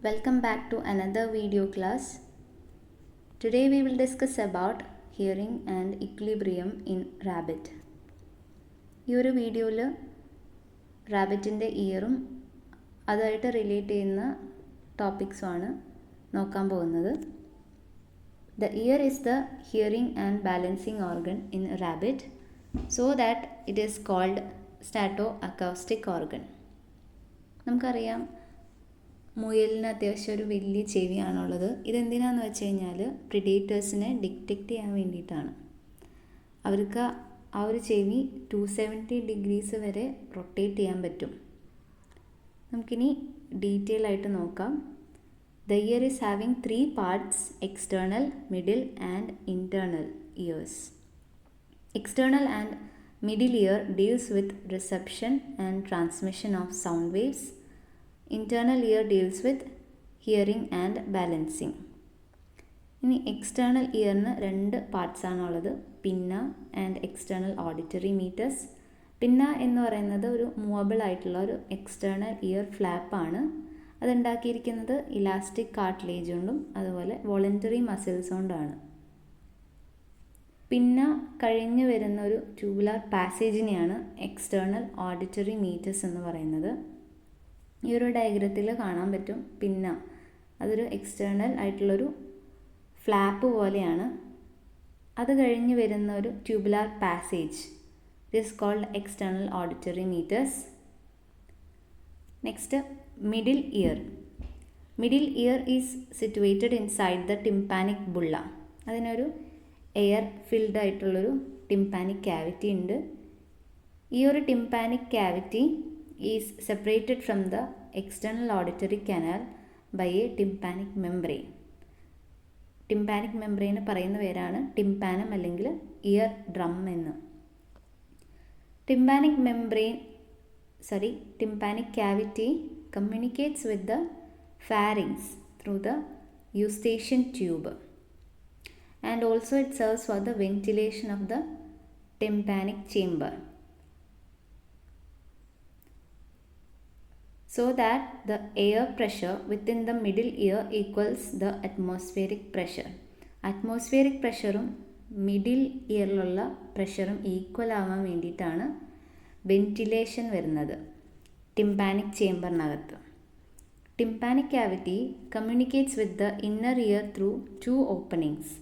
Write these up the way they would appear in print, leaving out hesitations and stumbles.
Welcome back to another video class. Today we will discuss about hearing and equilibrium in rabbit. ഈ ഒരു വീഡിയോയിൽ റാബിറ്റിൻ്റെ ഇയറും അതുമായിട്ട് relate ചെയ്യുന്ന ടോപ്പിക്സുമാണ് നോക്കാൻ പോകുന്നത്. The ear is the hearing and balancing organ in a rabbit, so that it is called statoacoustic organ. നമുക്കറിയാം മുയലിന് അത്യാവശ്യം ഒരു വലിയ ചെവിയാണുള്ളത്. ഇതെന്തിനാണെന്ന് വെച്ച് കഴിഞ്ഞാൽ പ്രിഡേറ്റേഴ്സിനെ ഡിറ്റക്റ്റ് ചെയ്യാൻ വേണ്ടിയിട്ടാണ്. അവർക്ക് ആ ഒരു ചെവി 270 ഡിഗ്രീസ് വരെ റൊട്ടേറ്റ് ചെയ്യാൻ പറ്റും. നമുക്കിനി ഡീറ്റെയിൽ ആയിട്ട് നോക്കാം. The ear is having 3 parts: external, middle and internal ears. External and middle ear deals with reception and transmission of sound waves. Internal ear deals with hearing and balancing. ഇനി external ഇയറിന് 2 parts ആണുള്ളത്: പിന്ന and external auditory metres. പിന്ന എന്ന് പറയുന്നത് ഒരു movable ആയിട്ടുള്ള ഒരു external year ഫ്ലാപ്പാണ്. അതുണ്ടാക്കിയിരിക്കുന്നത് elastic cartilage കൊണ്ടും അതുപോലെ വോളണ്ടറി മസിൽസ് കൊണ്ടാണ്. പിന്നെ കഴിഞ്ഞ് വരുന്ന ഒരു ട്യൂബുലാർ പാസേജിനെയാണ് എക്സ്റ്റേണൽ ഓഡിറ്ററി മീറ്റേഴ്സ് എന്ന് പറയുന്നത്. ഈ ഒരു ഡയഗ്രത്തിൽ കാണാൻ പറ്റും. പിന്നെ അതൊരു എക്സ്റ്റേണൽ ആയിട്ടുള്ളൊരു ഫ്ലാപ്പ് പോലെയാണ്. അത് കഴിഞ്ഞ് വരുന്ന ഒരു tubular passage, it is called external auditory meatus. Next, middle ear. Middle ear is situated inside the tympanic bulla. അതിനൊരു എയർ ഫിൽഡ് ആയിട്ടുള്ളൊരു ടിംപാനിക് ക്യാവിറ്റി ഉണ്ട്. ഈ ഒരു tympanic cavity is separated from the external auditory canal by a tympanic membrane. Tympanic membrane പറയുന്ന പേരാണ് ടിംപാനം അല്ലെങ്കിൽ ear drum എന്ന്. Tympanic cavity communicates with the pharynx through the eustachian tube, and also it serves for the ventilation of the tympanic chamber, so that the air pressure within the middle ear equals the atmospheric pressure. Atmospheric pressureും middle ഇയറിലുള്ള പ്രഷറും equal ആവാൻ വേണ്ടിയിട്ടാണ് ventilation വരുന്നത് tympanic ചേംബറിനകത്ത്. Tympanic cavity communicates with the inner ear through 2 openings: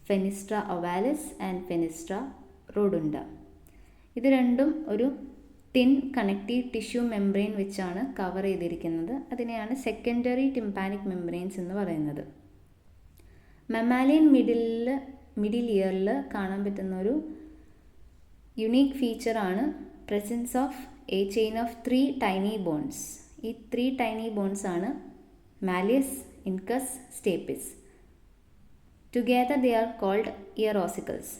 fenestra ovalis and fenestra rotunda. ഇത് രണ്ടും ഒരു തിൻ കണക്റ്റീവ് ടിഷ്യൂ മെംബ്രെയിൻ വെച്ചാണ് കവർ ചെയ്തിരിക്കുന്നത്. അതിനെയാണ് സെക്കൻഡറി ടിംപാനിക് മെംബ്രെയിൻസ് എന്ന് പറയുന്നത്. മമാലിയൻ മിഡിൽ ഇയറിൽ കാണാൻ പറ്റുന്ന ഒരു യുണീക്ക് ഫീച്ചറാണ് presence of a chain of 3 tiny bones. ഈ 3 ടൈനി ബോൺസ് ആണ് malleus, incus, stapes. Together they are called ear ossicles.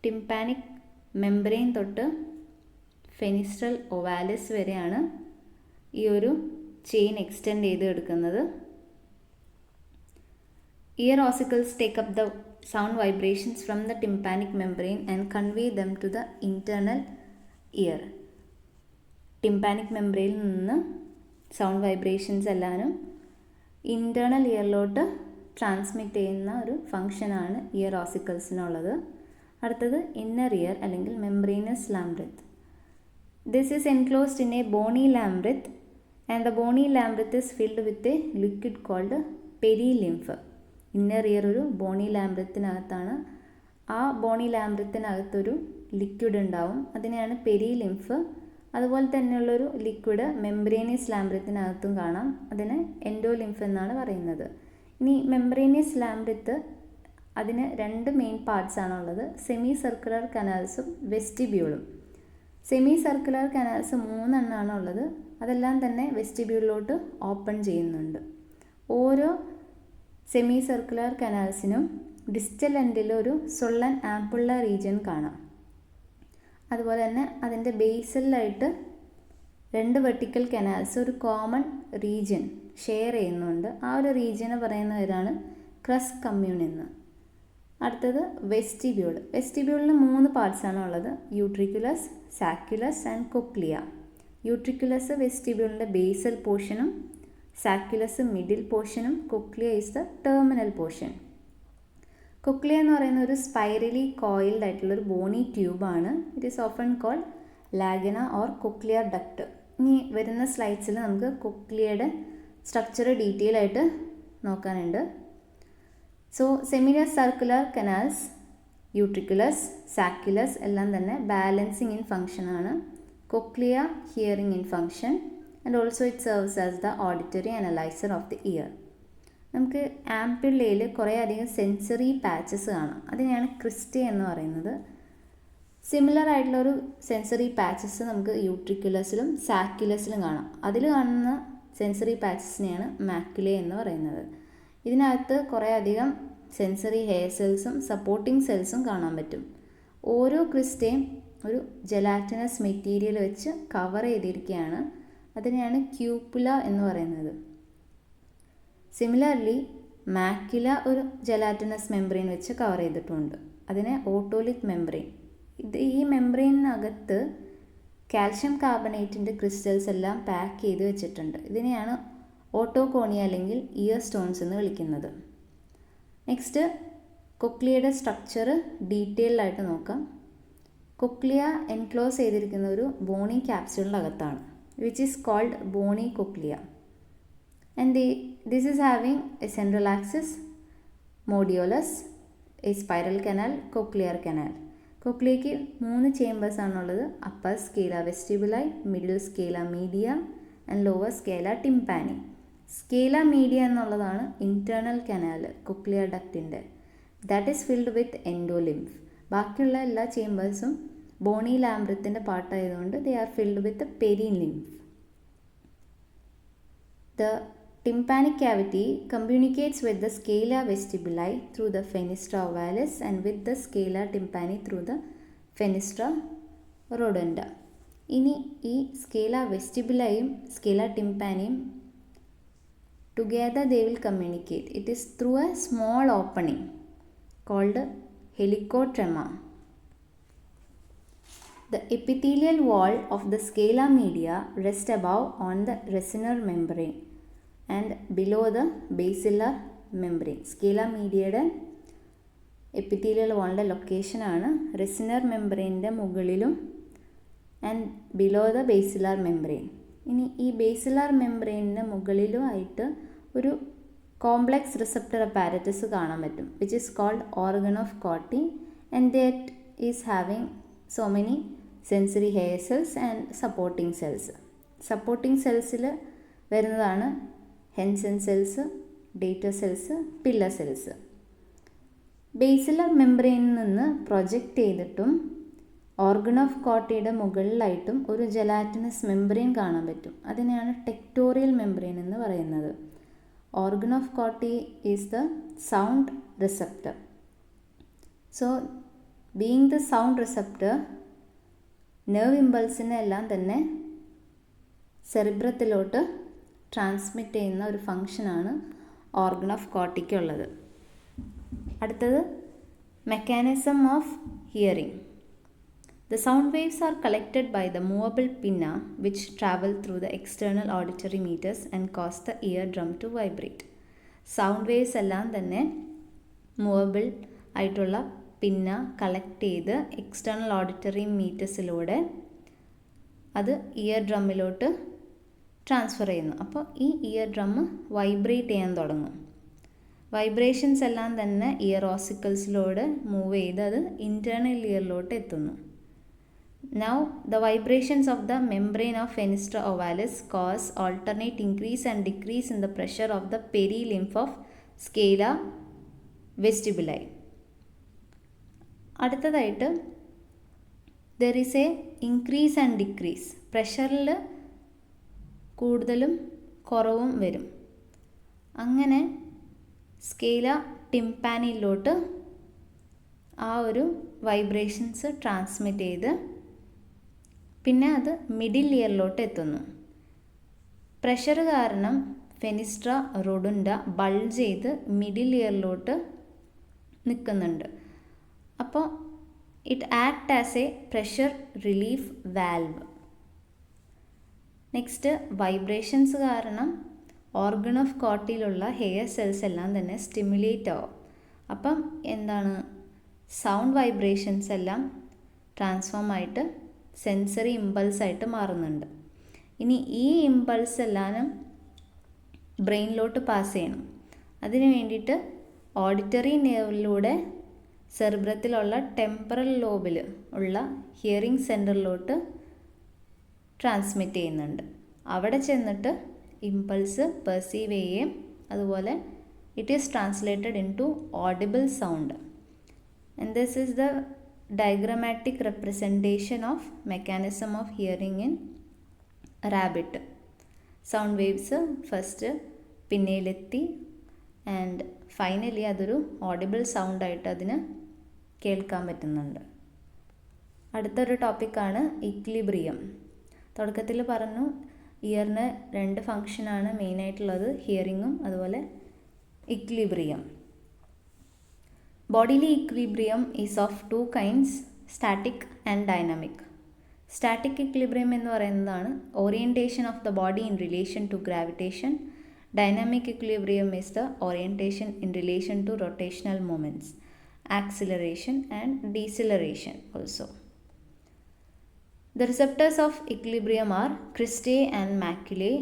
Tympanic membrane തൊട്ട് ഫെനിസ്ട്രൽ ഒവാലിസ് വരെയാണ് ഈ ഒരു ചെയിൻ എക്സ്റ്റെൻഡ് ചെയ്ത് എടുക്കുന്നത്. Ear ossicles take up the sound vibrations from the tympanic membrane and convey them to the internal ear. Tympanic മെംബ്രെയിനിൽ നിന്ന് sound vibrations എല്ലാനും internal ഇയറിലോട്ട് ട്രാൻസ്മിറ്റ് ചെയ്യുന്ന ഒരു ഫങ്ഷനാണ് ഇയർ ഓസിക്കിൾസിനുള്ളത്. അടുത്തത് ഇന്നർ ഇയർ അല്ലെങ്കിൽ membranous labyrinth. This is enclosed in a bony labyrinth and the bony labyrinth is filled with a liquid called perilymph. Inner ear ഒരു ബോണി ലാംബ്രിത്തിനകത്താണ്. ആ ബോണി ലാംബ്രിത്തിനകത്തൊരു ലിക്വിഡ് ഉണ്ടാവും, അതിനെയാണ് പെരിലിംഫ്. അതുപോലെ തന്നെയുള്ളൊരു ലിക്വിഡ് മെംബ്രെയിനസ് ലാംബ്രിത്തിനകത്തും കാണാം, അതിന് എൻഡോലിംഫ് എന്നാണ് പറയുന്നത്. ഇനി മെംബ്രെയിനസ് ലാംബ്രിത്ത് അതിന് 2 മെയിൻ പാർട്സ് ആണുള്ളത്: സെമി സർക്കുലർ കനാൽസും വെസ്റ്റിബ്യൂളും. സെമി സർക്കുലർ കനാൽസ് 3 എണ്ണമാണ് ഉള്ളത്. അതെല്ലാം തന്നെ വെസ്റ്റിബ്യൂളിലോട്ട് ഓപ്പൺ ചെയ്യുന്നുണ്ട്. ഓരോ സെമി സർക്കുലർ കനാൽസിനും ഡിസ്റ്റൽ എൻഡിൽ ഒരു സൊള്ളൻ ആംപുള്ള റീജിയൻ കാണാം. അതുപോലെ തന്നെ അതിൻ്റെ ബേസലായിട്ട് 2 വെർട്ടിക്കൽ കനാൽസ് ഒരു കോമൺ റീജിയൻ ഷെയർ ചെയ്യുന്നുണ്ട്. ആ ഒരു റീജിയനെ പറയുന്നവരാണ് ക്രസ് കമ്മ്യൂൺ എന്ന്. അടുത്തത് വെസ്റ്റിബ്യൂൾ. വെസ്റ്റിബ്യൂളിന് 3 പാർട്സ് ആണ് ഉള്ളത്: യൂട്രിക്കുലസ്, സാക്യുലസ് ആൻഡ് കൊക്ലിയ. യൂട്രിക്കുലസ് വെസ്റ്റിബ്യൂളിൻ്റെ ബേസൽ പോർഷനും സാക്യുലസ് മിഡിൽ പോർഷനും cochlea is the terminal portion. Cochlea എന്ന് പറയുന്ന ഒരു സ്പൈറലി കോയിൽഡ് ആയിട്ടുള്ളൊരു ബോണി ട്യൂബാണ്. It is often called lagena or cochlear duct. ഇനി വരുന്ന സ്ലൈഡ്സിൽ നമുക്ക് കൊക്ലിയയുടെ സ്ട്രക്ചർ ഡീറ്റെയിൽ ആയിട്ട് നോക്കാനുണ്ട്. So semi circular canals, utriculus, sacculus എല്ലാം തന്നെ ബാലൻസിങ് ഇൻ ഫങ്ഷൻ ആണ്. Cochlea hearing in function and also it serves as the auditory analyser of the ear. നമുക്ക് ആംപിള്ളയിൽ കുറേ അധികം സെൻസറി പാച്ചസ് കാണാം. അതിനെയാണ് ക്രിസ്റ്റേ എന്ന് പറയുന്നത്. സിമിലർ ആയിട്ടുള്ളൊരു സെൻസറി പാച്ചസ് നമുക്ക് യൂട്രിക്കുലസിലും സാക്യുലസിലും കാണാം. അതിൽ കാണുന്ന സെൻസറി പാച്ചസിനെയാണ് മാക്യുല എന്ന് പറയുന്നത്. ഇതിനകത്ത് കുറേ അധികം സെൻസറി ഹെയർ സെൽസും സപ്പോർട്ടിംഗ് സെൽസും കാണാൻ പറ്റും. ഓരോ ക്രിസ്റ്റയും ഒരു ജെലാറ്റിനസ് മെറ്റീരിയൽ വെച്ച് കവർ ചെയ്തിരിക്കുകയാണ്. അതിനെയാണ് ക്യൂപ്പുല എന്ന് പറയുന്നത്. സിമിലർലി മാക്യുല ഒരു ജെലാറ്റിനസ് മെംബ്രെയിൻ വെച്ച് കവർ ചെയ്തിട്ടുണ്ട്. അതിനെ ഓട്ടോലിത്ത് മെംബ്രെയിൻ. ഈ മെംബ്രെയിനകത്ത് കാൽഷ്യം കാർബണേറ്റിൻ്റെ ക്രിസ്റ്റൽസ് എല്ലാം പാക്ക് ചെയ്ത് വെച്ചിട്ടുണ്ട്. ഇതിനെയാണ് ഓട്ടോകോണിയ അല്ലെങ്കിൽ ഇയർ സ്റ്റോൺസ് എന്ന് വിളിക്കുന്നത്. നെക്സ്റ്റ് കൊക്ലിയയുടെ സ്ട്രക്ചർ ഡീറ്റെയിൽഡായിട്ട് നോക്കാം. കൊക്ലിയ എൻക്ലോസ് ചെയ്തിരിക്കുന്ന ഒരു ബോണി ക്യാപ്സ്യൂളിനകത്താണ്, which is called bony cochlea. And this is having a central axis, modiolus, a spiral canal, cochlear canal. കൊക്ലിയയ്ക്ക് 3 ചേമ്പേഴ്സ് ആണുള്ളത്. Upper scala vestibuli, middle scala media and lower scala tympani. Scala media എന്നുള്ളതാണ് internal canal cochlear ഡക്റ്റിൻ്റെ. That is filled with endolymph. ബാക്കിയുള്ള എല്ലാ ചേമ്പേഴ്സും bony ലാംബ്രത്തിൻ്റെ പാർട്ടായതുകൊണ്ട് they are filled with perilymph. The tympanic cavity communicates with the scala vestibuli through the fenestra ovalis and with the scala tympani through the fenestra rotunda. ഇനി ഈ scala വെസ്റ്റിബുലയും scala ടിംപാനിയും together they will communicate. It is through a small opening called helicotrema. The epithelial wall of the scala media rests above on the resinar membrane and below the basilar membrane. Scala മീഡിയയുടെ epithelial വാളിൻ്റെ ലൊക്കേഷനാണ് റെസിനർ മെംബ്രെയിൻ്റെ മുകളിലും and below the basilar membrane. ഇനി ഈ basilar മെംബ്രെയിനിന് മുകളിലുമായിട്ട് ഒരു complex receptor apparatus കാണാൻ പറ്റും, which is called organ of Corti, and that is having so many sensory hair cells and supporting cells. Supporting സെൽസിൽ വരുന്നതാണ് Hensen cells, Deiter cells, pillar cells. Basilar മെംബ്രെയിനിൽ നിന്ന് project ചെയ്തിട്ടും organ of കോട്ടിയുടെ മുകളിലായിട്ടും ഒരു gelatinous membrane കാണാൻ പറ്റും. അതിനെയാണ് ടെക്ടോറിയൽ membrane എന്ന് പറയുന്നത്. Organ of Corti is the sound receptor. So being the sound receptor, nerve ഇമ്പൾസിനെ എല്ലാം തന്നെ സെറിബ്രത്തിലോട്ട് ട്രാൻസ്മിറ്റ് ചെയ്യുന്ന ഒരു ഫങ്ഷനാണ് ഓർഗൻ ഓഫ് കോട്ടിക്കുള്ളത്. അടുത്തത് mechanism of hearing. The sound waves are collected by the movable pinna which travel through the external auditory meters and cause the eardrum to vibrate. Sound waves എല്ലാം തന്നെ movable ആയിട്ടുള്ള പിന്ന collect ചെയ്ത് external auditory മീറ്റേഴ്സിലൂടെ അത് year ഡ്രമ്മിലോട്ട് transfer ചെയ്യുന്നു. അപ്പോൾ ഈ ear drum vibrate ചെയ്യാൻ തുടങ്ങും. വൈബ്രേഷൻസ് എല്ലാം തന്നെ ഇയർ ഓസിക്കിൾസിലൂടെ മൂവ് ചെയ്ത് അത് ഇൻറ്റേർണൽ ഇയറിലോട്ട് എത്തുന്നു. Now the vibrations of the membrane of fenestra ovalis cause alternate increase and decrease in the pressure of the perilymph of scala vestibuli. അടുത്തതായിട്ട് there is a increase and decrease. പ്രഷറിൽ കൂടുതലും കുറവും വരും. അങ്ങനെ scala ടിംപാനിയിലോട്ട് ആ ഒരു vibrations transmit ചെയ്ത് പിന്നെ അത് മിഡിൽ ഇയറിലോട്ട് എത്തുന്നു. പ്രഷർ കാരണം ഫെനിസ്ട്ര റോഡുണ്ട ബൾജ് ചെയ്ത് മിഡിൽ ഇയറിലോട്ട് നിൽക്കുന്നുണ്ട്. അപ്പോൾ it act as A pressure relief valve. Next vibrations കാരണം ഓർഗൺ ഓഫ് കോട്ടിലുള്ള ഹെയർ സെൽസ് എല്ലാം തന്നെ സ്റ്റിമുലേറ്റ് ആവും. അപ്പം എന്താണ്, സൗണ്ട് വൈബ്രേഷൻസ് എല്ലാം ട്രാൻസ്ഫോം ആയിട്ട് സെൻസറി ഇമ്പൾസ് ആയിട്ട് മാറുന്നുണ്ട്. ഇനി ഈ ഇമ്പൾസ് എല്ലാം ബ്രെയിനിലോട്ട് പാസ് ചെയ്യണം. അതിന് വേണ്ടിയിട്ട് ഓഡിറ്ററി നെർവിലൂടെ സെറിബ്രത്തിലുള്ള ടെമ്പറൽ ലോബിൽ ഉള്ള ഹിയറിംഗ് സെൻറ്ററിലോട്ട് ട്രാൻസ്മിറ്റ് ചെയ്യുന്നുണ്ട്. അവിടെ ചെന്നിട്ട് ഇമ്പൾസ് പെർസീവ് ചെയ്യുകയും അതുപോലെ it is translated into audible sound. And this is the diagrammatic representation of mechanism of hearing in rabbit. Sound waves first പിന്നയിലെത്തി ആൻഡ് ഫൈനലി അതൊരു ഓഡിബിൾ സൗണ്ടായിട്ട് അതിന് കേൾക്കാൻ പറ്റുന്നുണ്ട്. അടുത്തൊരു ടോപ്പിക്കാണ് ഇക്ലിബ്രിയം. തുടക്കത്തിൽ പറഞ്ഞു ഇയറിന് 2 ഫങ്ഷനാണ് മെയിനായിട്ടുള്ളത്, ഹിയറിങ്ങും അതുപോലെ equilibrium. Bodily equilibrium is of 2 kinds, static and dynamic. Static equilibrium എന്ന് പറയുന്നതാണ് orientation of the body in relation to gravitation. Dynamic equilibrium is the orientation in relation to rotational moments, acceleration and deceleration also. The receptors of equilibrium are cristae and maculae.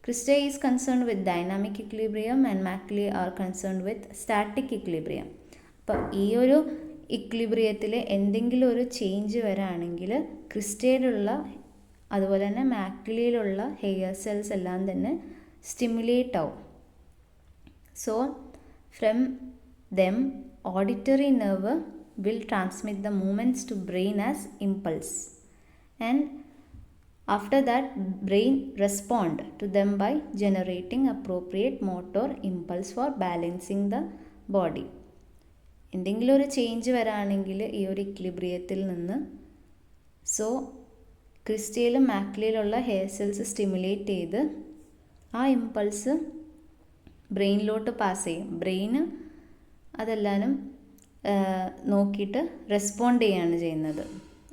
Cristae is concerned with dynamic equilibrium and maculae are concerned with static equilibrium. അപ്പോൾ ഈ ഒരു ഇക്ലിബ്രിയത്തിൽ എന്തെങ്കിലും ഒരു change വരാണെങ്കിൽ ക്രിസ്റ്റയിലുള്ള അതുപോലെ തന്നെ മാക്യുലയിലുള്ള hair cells എല്ലാം തന്നെ stimulate ആവും. So from them auditory nerve will transmit the movements to brain as impulse, and after that brain respond to them by generating appropriate motor impulse for balancing the body. എന്തെങ്കിലും ഒരു change വരാണെങ്കിൽ ഈ ഒരു ഇക്ലിബ്രിയത്തിൽ നിന്ന് so ക്രിസ്റ്റയിലും മാക്യുലയിലുള്ള hair cells stimulate ചെയ്ത് ആ impulse ബ്രെയിനിലോട്ട് pass ചെയ്യും. ബ്രെയിന് അതെല്ലാനും നോക്കിയിട്ട് respond ചെയ്യുകയാണ് ചെയ്യുന്നത്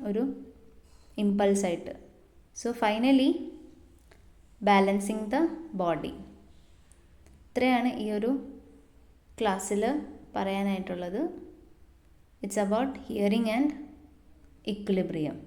ഒരു ഇമ്പൾസായിട്ട്. So finally balancing the body. ഇത്രയാണ് ഈ ഒരു ക്ലാസ്സിൽ പറയാനായിട്ടുള്ളത്. It's about hearing and equilibrium.